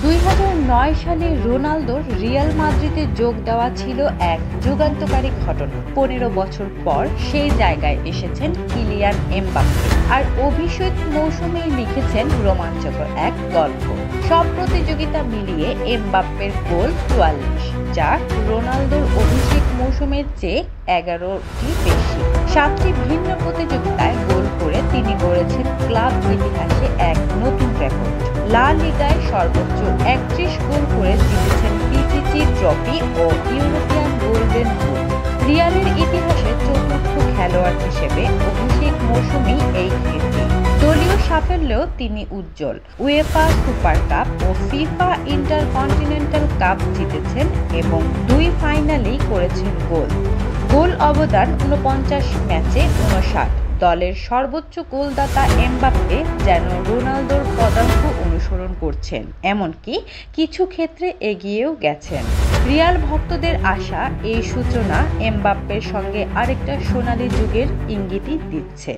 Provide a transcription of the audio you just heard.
2009 সালে রোনালদোর রিয়াল মাদ্রিদে যোগ দেওয়া ছিল এক যুগান্তকারী ঘটনা। 15 বছর পর সেই জায়গায় এসেছেন কিলিয়ান এমবাপ্পে, আর অভিষেক মৌসুমেই লিখেছেন রোমাঞ্চকর এক গল্প। সব প্রতিযোগিতা মিলিয়ে এমবাপ্পের গোল 44, যা রোনালদোর অভিষেক মৌসুমের চেয়ে 11টি বেশি। 7টি ভিন্ন প্রতিযোগিতায় গোল করে তিনি গড়েছেন ক্লাব ইতিহাসে এক নতুন রেকর্ড। লা লিগায় সর্বোচ্চ 31 গোল করে জিতেছেন পিচিচি ট্রফি ও ইউরোপিয়ান গোল্ডেন বুট। রিয়ালের ইতিহাসে চতুর্থ খেলোয়াড় হিসেবে অভিষেক মৌসুমেই এই কীর্তি। দলীয় সাফল্যেও তিনি উজ্জ্বল। উয়েফা সুপার কাপ ও ফিফা ইন্টারকন্টিনেন্টাল কাপ জিতেছেন এবং 2 ফাইনালেই করেছেন গোল অবদান 49 ম্যাচে 59। দলের সর্বোচ্চ গোলদাতা এমবাপ্পে যেন রোনালদোর পদাঙ্ক অনুসরণ করছেন, এমনকি কিছু ক্ষেত্রে এগিয়েও গেছেন। রিয়াল ভক্তদের আশা এই সূচনা এমবাপ্পের সঙ্গে আরেকটা সোনালী যুগের ইঙ্গিতই দিচ্ছে।